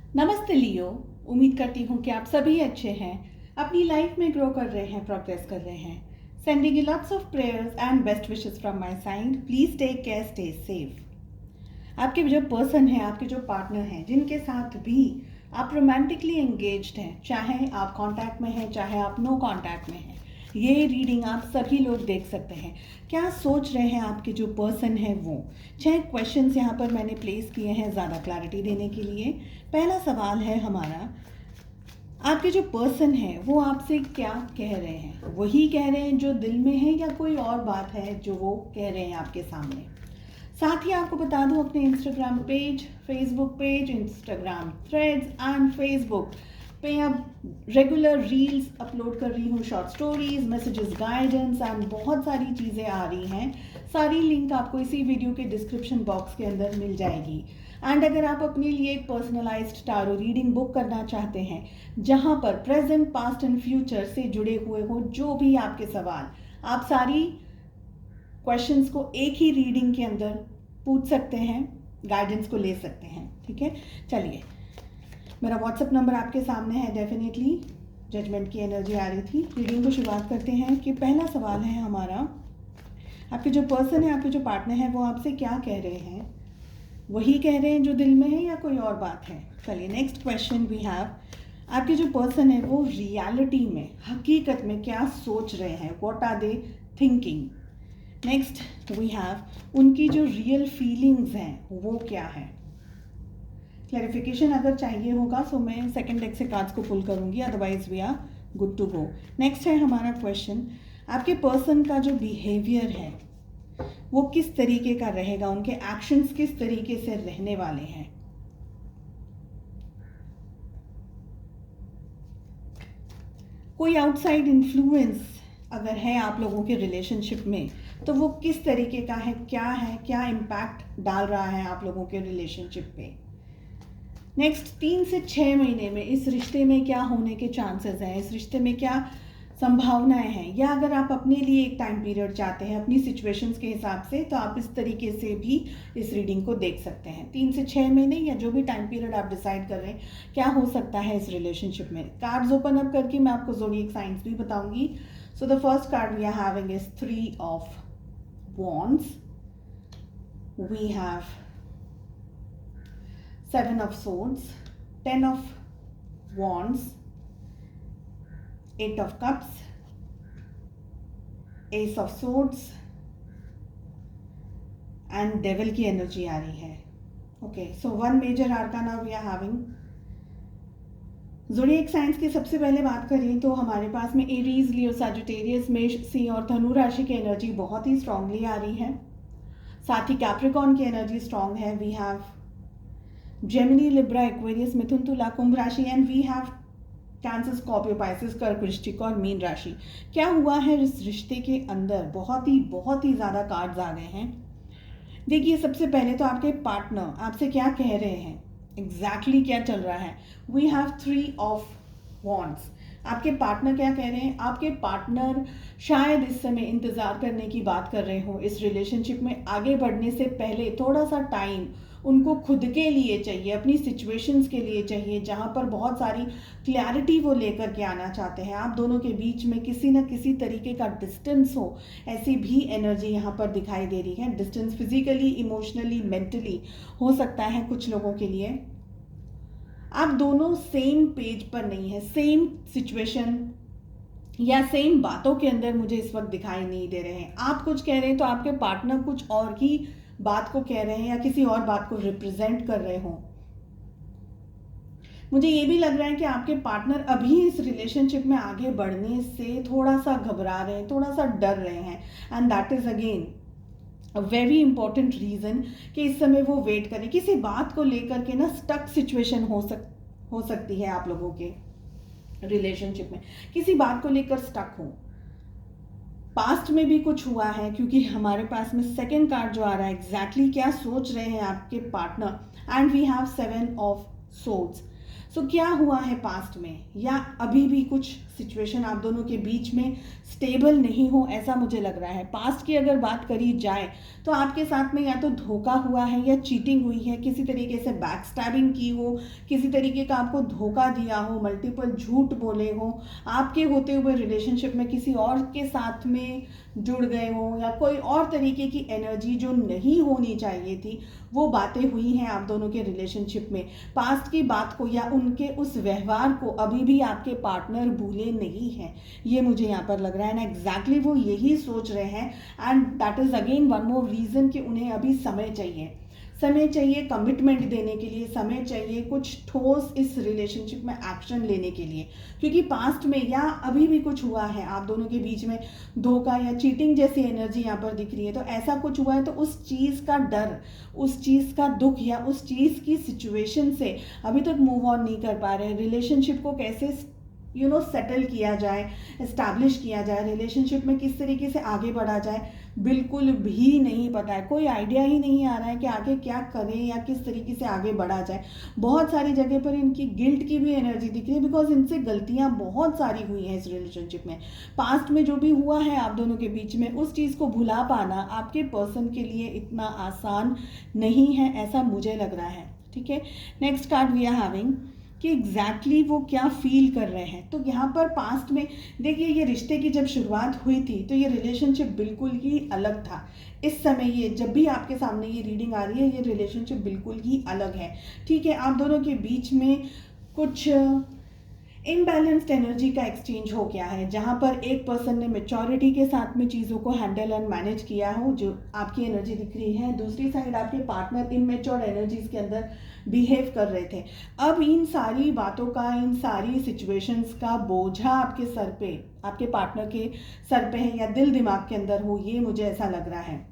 नमस्ते लियो। उम्मीद करती हूँ कि आप सभी अच्छे हैं, अपनी लाइफ में ग्रो कर रहे हैं, प्रोग्रेस कर रहे हैं। Sending you lots of prayers and best wishes from my side. Please take care, stay safe. आपके जो पर्सन है, आपके जो पार्टनर हैं, जिनके साथ भी आप रोमांटिकली एंगेज्ड हैं, चाहे आप कांटेक्ट में हैं, चाहे आप नो कांटेक्ट में हैं, ये रीडिंग आप सभी लोग देख सकते हैं। क्या सोच रहे हैं आपके जो पर्सन है वो। 6 क्वेश्चंस यहाँ पर मैंने प्लेस किए हैं ज़्यादा क्लैरिटी देने के लिए। पहला सवाल है हमारा, आपके जो पर्सन है वो आपसे क्या कह रहे हैं। वही कह रहे हैं जो दिल में है, या कोई और बात है जो वो कह रहे हैं आपके सामने। साथ ही आपको बता दूं, अपने Instagram page, Facebook page, Instagram threads and Facebook पे अब रेगुलर रील्स अपलोड कर रही हूँ, short stories, messages, guidance and बहुत सारी चीज़ें आ रही हैं। सारी लिंक आपको इसी वीडियो के डिस्क्रिप्शन बॉक्स के अंदर मिल जाएगी। एंड अगर आप अपने लिए एक पर्सनलाइज्ड टारो रीडिंग बुक करना चाहते हैं, जहाँ पर प्रेजेंट, पास्ट एंड फ्यूचर से जुड़े हुए हो जो भी आपके सवाल, आप सारी क्वेश्चंस को एक ही रीडिंग के अंदर पूछ सकते हैं, गाइडेंस को ले सकते हैं। ठीक है, चलिए, मेरा व्हाट्सएप नंबर आपके सामने है। डेफिनेटली जजमेंट की एनर्जी आ रही थी। रीडिंग को शुरुआत करते हैं कि पहला सवाल है हमारा, आपके जो पर्सन है, आपके जो पार्टनर है, वो आपसे क्या कह रहे हैं। वही कह रहे हैं जो दिल में है, या कोई और बात है। चलिए, नेक्स्ट क्वेश्चन वी हैव, आपके जो पर्सन है वो रियलिटी में, हकीकत में क्या सोच रहे हैं। What are they thinking. Next we have, उनकी जो रियल फीलिंग्स हैं वो क्या है। क्लैरिफिकेशन अगर चाहिए होगा तो मैं सेकंड डेक से कार्ड्स को पुल करूंगी, otherwise we are good to go. Next है हमारा क्वेश्चन, आपके पर्सन का जो बिहेवियर है वो किस तरीके का रहेगा, उनके एक्शंस किस तरीके से रहने वाले हैं। कोई आउटसाइड इन्फ्लुएंस अगर है आप लोगों के रिलेशनशिप में, तो वो किस तरीके का है, क्या इम्पैक्ट डाल रहा है आप लोगों के रिलेशनशिप पे। नेक्स्ट 3 से 6 महीने में इस रिश्ते में क्या होने के चांसेस हैं, इस रिश्ते में क्या संभावनाएं हैं। या अगर आप अपने लिए एक टाइम पीरियड चाहते हैं अपनी सिचुएशंस के हिसाब से, तो आप इस तरीके से भी इस रीडिंग को देख सकते हैं। 3 से 6 महीने या जो भी टाइम पीरियड आप डिसाइड कर रहे हैं, क्या हो सकता है इस रिलेशनशिप में। कार्ड्स ओपन अप करके मैं आपको ज़ोडिएक साइंस भी बताऊंगी। So the first card we are having is 3 of wands, we have 7 of swords, 10 of wands, 8 of cups, ace of swords and devil की एनर्जी आ रही है। Okay, so 1 major arcana we are having. Zodiac science की सबसे पहले बात करें तो हमारे पास में एरीज, लियो, सजिटेरियस, मेष, सिंह और धनु राशि की एनर्जी बहुत ही स्ट्रांगली आ रही है। साथ ही कैप्रिकॉर्न की एनर्जी स्ट्रांग है। We have Gemini, Libra, Aquarius, Mithun, Tula, Kumbh राशि and we have Cancer, Scorpio, Pisces, Kark, Vrishchik और मीन राशि। क्या हुआ है इस रिश्ते के अंदर, बहुत ही ज़्यादा कार्ड्स आ गए हैं। देखिए, सबसे पहले तो आपके पार्टनर आपसे क्या कह रहे हैं, एग्जैक्टली क्या चल रहा है। We have 3 of wands. आपके पार्टनर क्या कह रहे हैं, आपके पार्टनर शायद इस समय इंतज़ार करने की बात कर रहे हो। इस रिलेशनशिप में आगे बढ़ने से पहले थोड़ा सा टाइम उनको खुद के लिए चाहिए, अपनी सिचुएशंस के लिए चाहिए, जहाँ पर बहुत सारी क्लैरिटी वो लेकर के आना चाहते हैं। आप दोनों के बीच में किसी न किसी तरीके का डिस्टेंस हो, ऐसी भी एनर्जी यहाँ पर दिखाई दे रही है। डिस्टेंस फिजिकली, इमोशनली, मेंटली हो सकता है कुछ लोगों के लिए। आप दोनों सेम पेज पर नहीं है, सेम सिचुएशन या सेम बातों के अंदर मुझे इस वक्त दिखाई नहीं दे रहे हैं। आप कुछ कह रहे हैं तो आपके पार्टनर कुछ और ही बात को कह रहे हैं, या किसी और बात को रिप्रेजेंट कर रहे हो। मुझे ये भी लग रहा है कि आपके पार्टनर अभी इस रिलेशनशिप में आगे बढ़ने से थोड़ा सा घबरा रहे हैं, थोड़ा सा डर रहे हैं। And that is again a very important reason कि इस समय वो वेट करें। किसी बात को लेकर के ना स्टक सिचुएशन हो सकती है आप लोगों के रिलेशनशिप में, किसी बात को लेकर स्टक हो। पास्ट में भी कुछ हुआ है, क्योंकि हमारे पास में सेकंड कार्ड जो आ रहा है, एग्जैक्टली क्या सोच रहे हैं आपके partner. And we have 7 of swords. So क्या हुआ है पास्ट में, या अभी भी कुछ सिचुएशन आप दोनों के बीच में स्टेबल नहीं हो, ऐसा मुझे लग रहा है। पास्ट की अगर बात करी जाए तो आपके साथ में या तो धोखा हुआ है या चीटिंग हुई है, किसी तरीके से बैक स्टैबिंग की हो, किसी तरीके का आपको धोखा दिया हो, मल्टीपल झूठ बोले हो, आपके होते हुए रिलेशनशिप में किसी और के साथ में जुड़ गए हो, या कोई और तरीके की एनर्जी जो नहीं होनी चाहिए थी वो बातें हुई हैं आप दोनों के रिलेशनशिप में। पास्ट की बात को या उनके उस व्यवहार को अभी भी आपके पार्टनर भूले नहीं हैं, ये मुझे यहाँ पर लग रहा है ना। एग्जैक्टली वो यही सोच रहे हैं, and that is again one more reason कि उन्हें अभी समय चाहिए। समय चाहिए कमिटमेंट देने के लिए, समय चाहिए कुछ ठोस इस रिलेशनशिप में एक्शन लेने के लिए, क्योंकि पास्ट में या अभी भी कुछ हुआ है आप दोनों के बीच में, धोखा या चीटिंग जैसी एनर्जी यहाँ पर दिख रही है। तो ऐसा कुछ हुआ है, तो उस चीज़ का डर, उस चीज़ का दुख या उस चीज़ की सिचुएशन से अभी तक मूव ऑन नहीं कर पा रहे। रिलेशनशिप को कैसे सेटल किया जाए, इस्टेब्लिश किया जाए, रिलेशनशिप में किस तरीके से आगे बढ़ा जाए, बिल्कुल भी नहीं पता है। कोई आइडिया ही नहीं आ रहा है कि आगे क्या करें या किस तरीके से आगे बढ़ा जाए। बहुत सारी जगह पर इनकी गिल्ट की भी एनर्जी दिख रही है, बिकॉज इनसे गलतियां बहुत सारी हुई हैं इस रिलेशनशिप में। पास्ट में जो भी हुआ है आप दोनों के बीच में, उस चीज़ को भुला पाना आपके पर्सन के लिए इतना आसान नहीं है, ऐसा मुझे लग रहा है। ठीक है, next card we are having कि एग्जैक्टली वो क्या फील कर रहे हैं। तो यहाँ पर पास्ट में देखिए, ये रिश्ते की जब शुरुआत हुई थी तो ये रिलेशनशिप बिल्कुल ही अलग था। इस समय ये जब भी आपके सामने ये रीडिंग आ रही है, ये रिलेशनशिप बिल्कुल ही अलग है। ठीक है, आप दोनों के बीच में कुछ इम्बैलेंस्ड एनर्जी का एक्सचेंज हो गया है, जहाँ पर एक पर्सन ने मेच्योरिटी के साथ में चीज़ों को हैंडल एंड मैनेज किया हो, जो आपकी एनर्जी दिख रही है। दूसरी साइड आपके पार्टनर इमेच्योर एनर्जीज के अंदर बिहेव कर रहे थे। अब इन सारी बातों का, इन सारी सिचुएशंस का बोझा आपके सर पे, आपके पार्टनर के सर पे है, या दिल दिमाग के अंदर हो, ये मुझे ऐसा लग रहा है।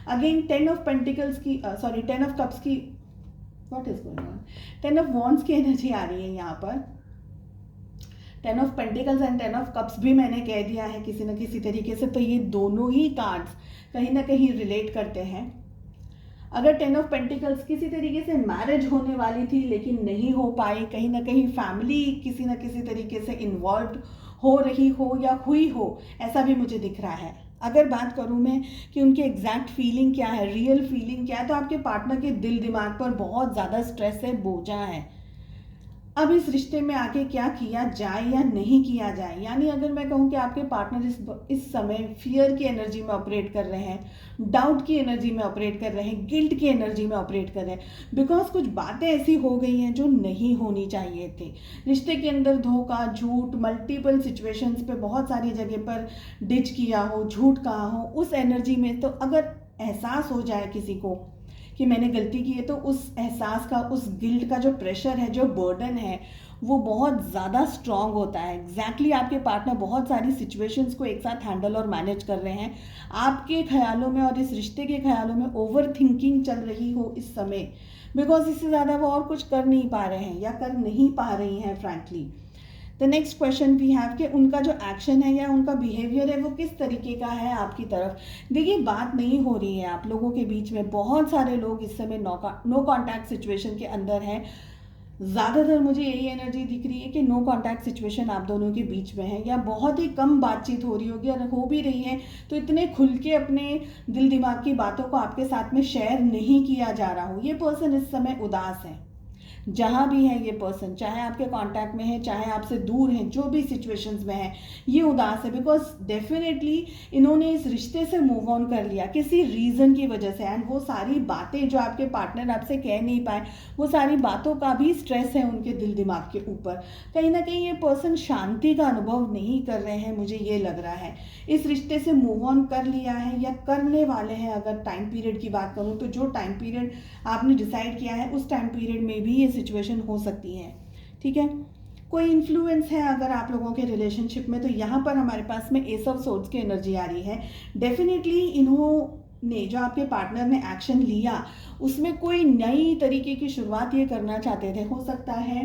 अगेन 10 ऑफ पेंटिकल्स की 10 ऑफ कप्स की, what is going on, 10 of wands की एनर्जी आ रही है यहाँ पर। 10 of pentacles and 10 of cups भी मैंने कह दिया है किसी न किसी तरीके से, तो ये दोनों ही कार्ड्स कहीं ना कहीं रिलेट करते हैं। अगर 10 ऑफ पेंटिकल्स किसी तरीके से मैरिज होने वाली थी लेकिन नहीं हो पाई, कहीं ना कहीं फैमिली किसी न किसी तरीके से इन्वॉल्व हो रही हो या हुई हो, ऐसा भी मुझे दिख रहा है। अगर बात करूं मैं कि उनकी एग्जैक्ट फीलिंग क्या है, रियल फीलिंग क्या है, तो आपके पार्टनर के दिल दिमाग पर बहुत ज़्यादा स्ट्रेस है, बोझा है। अब इस रिश्ते में आके क्या किया जाए या नहीं किया जाए, यानी अगर मैं कहूँ कि आपके पार्टनर इस समय फियर की एनर्जी में ऑपरेट कर रहे हैं, डाउट की एनर्जी में ऑपरेट कर रहे हैं, गिल्ट की एनर्जी में ऑपरेट कर रहे हैं, बिकॉज कुछ बातें ऐसी हो गई हैं जो नहीं होनी चाहिए थी। रिश्ते के अंदर धोखा, झूठ, मल्टीपल सिचुएशंस पे बहुत सारी जगह पर डिच किया हो, झूठ कहा हो, उस एनर्जी में तो अगर एहसास हो जाए किसी को कि मैंने गलती की है, तो उस एहसास का, उस गिल्ट का जो प्रेशर है, जो बर्डन है, वो बहुत ज़्यादा स्ट्रांग होता है। एग्जैक्टली आपके पार्टनर बहुत सारी सिचुएशंस को एक साथ हैंडल और मैनेज कर रहे हैं। आपके ख्यालों में और इस रिश्ते के ख्यालों में ओवर थिंकिंग चल रही हो इस समय, बिकॉज इससे ज़्यादा वो और कुछ कर नहीं पा रहे हैं या कर नहीं पा रही हैं frankly. The next question we have कि उनका जो एक्शन है या उनका बिहेवियर है वो किस तरीके का है आपकी तरफ। देखिए, बात नहीं हो रही है आप लोगों के बीच में, बहुत सारे लोग इस समय नो कॉन्टैक्ट सिचुएशन के अंदर हैं। ज़्यादातर मुझे यही एनर्जी दिख रही है कि नो कॉन्टैक्ट सिचुएशन आप दोनों के बीच में है, या बहुत ही कम बातचीत हो रही होगी, और हो भी रही है तो इतने खुल के अपने दिल दिमाग की बातों को आपके साथ में शेयर नहीं किया जा रहा हो। ये पर्सन इस समय उदास है, जहाँ भी है ये पर्सन, चाहे आपके कांटेक्ट में है, चाहे आपसे दूर है, जो भी सिचुएशंस में है, ये उदास है, बिकॉज डेफिनेटली इन्होंने इस रिश्ते से मूव ऑन कर लिया किसी रीज़न की वजह से। एंड वो सारी बातें जो आपके पार्टनर आपसे कह नहीं पाए, वो सारी बातों का भी स्ट्रेस है उनके दिल दिमाग के ऊपर। कहीं ना कहीं ये पर्सन शांति का अनुभव नहीं कर रहे हैं, मुझे ये लग रहा है। इस रिश्ते से मूव ऑन कर लिया है या करने वाले हैं। अगर टाइम पीरियड की बात करूँ तो जो टाइम पीरियड आपने डिसाइड किया है, उस टाइम पीरियड में भी ये सिचुएशन हो सकती है। ठीक है, कोई इन्फ्लुएंस है अगर आप लोगों के रिलेशनशिप में, तो यहाँ पर हमारे पास में एस ऑफ सोर्ड्स की एनर्जी आ रही है। डेफिनेटली इन्होंने, जो आपके पार्टनर ने एक्शन लिया, उसमें कोई नई तरीके की शुरुआत ये करना चाहते थे। हो सकता है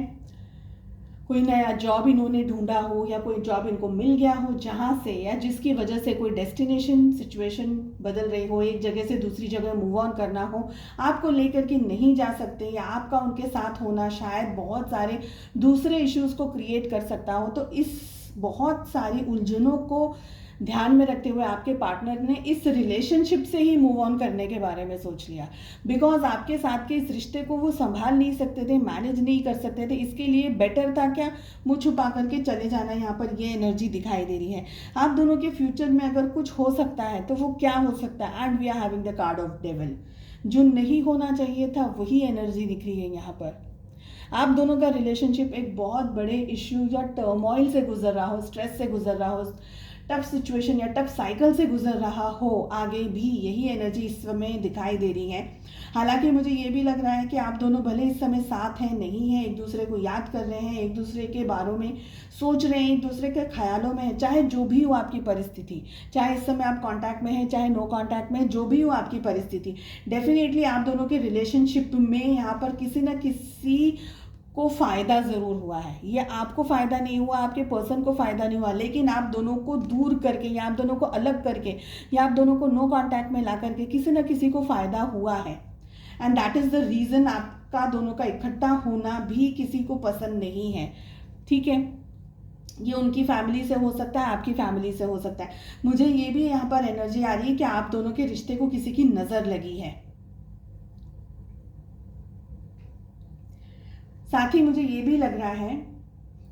कोई नया जॉब इन्होंने ढूंढा हो या कोई जॉब इनको मिल गया हो जहाँ से या जिसकी वजह से कोई डेस्टिनेशन सिचुएशन बदल रही हो, एक जगह से दूसरी जगह मूव ऑन करना हो, आपको लेकर के नहीं जा सकते या आपका उनके साथ होना शायद बहुत सारे दूसरे इश्यूज को क्रिएट कर सकता हो। तो इस बहुत सारी उलझनों को ध्यान में रखते हुए आपके पार्टनर ने इस रिलेशनशिप से ही मूव ऑन करने के बारे में सोच लिया, बिकॉज आपके साथ के इस रिश्ते को वो संभाल नहीं सकते थे, मैनेज नहीं कर सकते थे। इसके लिए बेटर था क्या, मुँह छुपा करके चले जाना। यहाँ पर ये एनर्जी दिखाई दे रही है। आप दोनों के फ्यूचर में अगर कुछ हो सकता है तो वो क्या हो सकता है, and we are having the card of devil. जो नहीं होना चाहिए था वही एनर्जी दिख रही है यहाँ पर। आप दोनों का रिलेशनशिप एक बहुत बड़े इश्यू या टर्मोइल से गुजर रहा हो, स्ट्रेस से गुजर रहा हो, टफ सिचुएशन या टफ साइकिल से गुजर रहा हो, आगे भी यही एनर्जी इस समय दिखाई दे रही है। हालांकि मुझे ये भी लग रहा है कि आप दोनों भले इस समय साथ हैं, नहीं है, एक दूसरे को याद कर रहे हैं, एक दूसरे के बारे में सोच रहे हैं, एक दूसरे के ख्यालों में हैं। चाहे जो भी हो आपकी परिस्थिति, चाहे इस समय आप कांटेक्ट में हैं, चाहे नो कांटेक्ट में, जो भी हो आपकी परिस्थिति, डेफिनेटली आप दोनों के रिलेशनशिप में यहाँ पर किसी न किसी को फ़ायदा ज़रूर हुआ है। ये आपको फ़ायदा नहीं हुआ, आपके पर्सन को फ़ायदा नहीं हुआ, लेकिन आप दोनों को दूर करके या आप दोनों को अलग करके या आप दोनों को नो कांटेक्ट में ला करके किसी न किसी को फ़ायदा हुआ है। And that is the reason आपका दोनों का इकट्ठा होना भी किसी को पसंद नहीं है। ठीक है, ये उनकी फैमिली से हो सकता है, आपकी फैमिली से हो सकता है। मुझे ये भी यहाँ पर एनर्जी आ रही है कि आप दोनों के रिश्ते को किसी की नज़र लगी है। साथ ही मुझे ये भी लग रहा है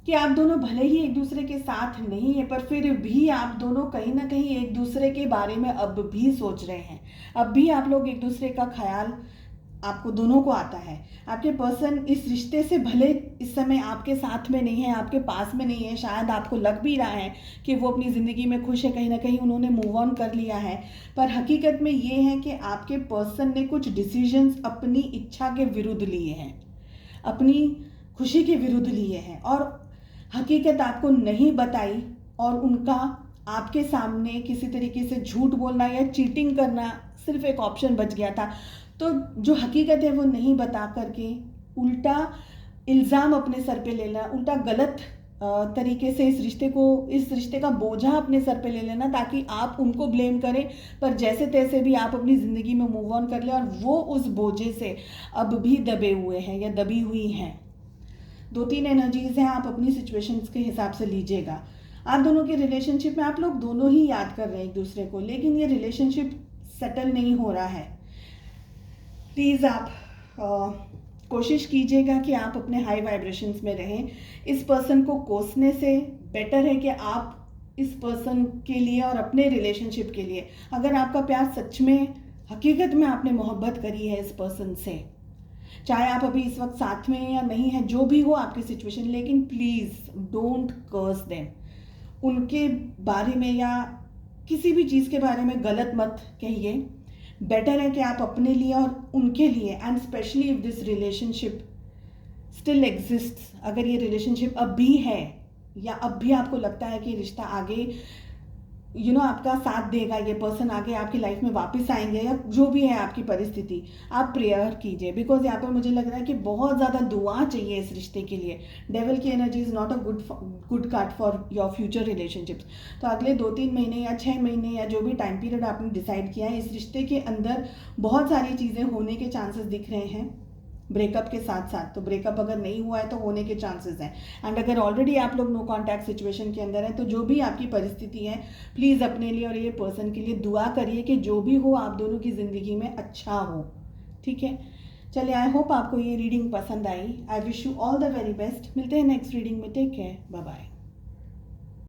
कि आप दोनों भले ही एक दूसरे के साथ नहीं है, पर फिर भी आप दोनों कहीं ना कहीं एक दूसरे के बारे में अब भी सोच रहे हैं। अब भी आप लोग एक दूसरे का ख्याल आपको दोनों को आता है। आपके पर्सन इस रिश्ते से भले इस समय आपके साथ में नहीं है, आपके पास में नहीं है, शायद आपको लग भी रहा है कि वो अपनी ज़िंदगी में खुश है, कहीं ना कहीं उन्होंने मूव ऑन कर लिया है, पर हकीकत में ये है कि आपके पर्सन ने कुछ डिसीजंस अपनी इच्छा के विरुद्ध लिए हैं, अपनी खुशी के विरुद्ध लिए हैं और हकीकत आपको नहीं बताई, और उनका आपके सामने किसी तरीके से झूठ बोलना या चीटिंग करना सिर्फ एक ऑप्शन बच गया था। तो जो हकीकत है वो नहीं बता करके उल्टा इल्ज़ाम अपने सर पे लेना, उल्टा गलत तरीके से इस रिश्ते का बोझा अपने सर पे ले लेना, ताकि आप उनको ब्लेम करें, पर जैसे तैसे भी आप अपनी ज़िंदगी में मूव ऑन कर लें। और वो उस बोझे से अब भी दबे हुए हैं या दबी हुई हैं। 2-3 एनर्जीज़ हैं, आप अपनी सिचुएशंस के हिसाब से लीजिएगा। आप दोनों के रिलेशनशिप में आप लोग दोनों ही याद कर रहे हैं एक दूसरे को, लेकिन ये रिलेशनशिप सेटल नहीं हो रहा है। प्लीज़ आप कोशिश कीजिएगा कि आप अपने हाई वाइब्रेशंस में रहें। इस पर्सन को कोसने से बेटर है कि आप इस पर्सन के लिए और अपने रिलेशनशिप के लिए, अगर आपका प्यार सच में हकीकत में आपने मोहब्बत करी है इस पर्सन से, चाहे आप अभी इस वक्त साथ में हैं या नहीं है, जो भी हो आपकी सिचुएशन, लेकिन प्लीज़ डोंट कर्स देम। उनके बारे में या किसी भी चीज़ के बारे में गलत मत कहिए। बेटर है कि आप अपने लिए और उनके लिए, and specially if this relationship still exists, अगर ये रिलेशनशिप अब भी है या अब भी आपको लगता है कि रिश्ता आगे आपका साथ देगा, ये पर्सन आगे आपकी लाइफ में वापस आएंगे, या जो भी है आपकी परिस्थिति, आप प्रेयर कीजिए। बिकॉज यहाँ पर मुझे लग रहा है कि बहुत ज़्यादा दुआ चाहिए इस रिश्ते के लिए। डेविल की energy is not a good card for your future relationships. तो अगले 2-3 महीने या 6 महीने या जो भी टाइम पीरियड आपने डिसाइड किया है, इस रिश्ते के अंदर बहुत सारी चीज़ें होने के चांसेस दिख रहे हैं ब्रेकअप के साथ साथ। तो ब्रेकअप अगर नहीं हुआ है तो होने के चांसेस हैं, एंड अगर ऑलरेडी आप लोग नो कांटेक्ट सिचुएशन के अंदर है, तो जो भी आपकी परिस्थिति है, प्लीज़ अपने लिए और ये पर्सन के लिए दुआ करिए कि जो भी हो आप दोनों की ज़िंदगी में अच्छा हो। ठीक है, चलिए, आई होप आपको ये रीडिंग पसंद आई। I wish you all the very best. मिलते हैं नेक्स्ट रीडिंग में। Take care, bye bye.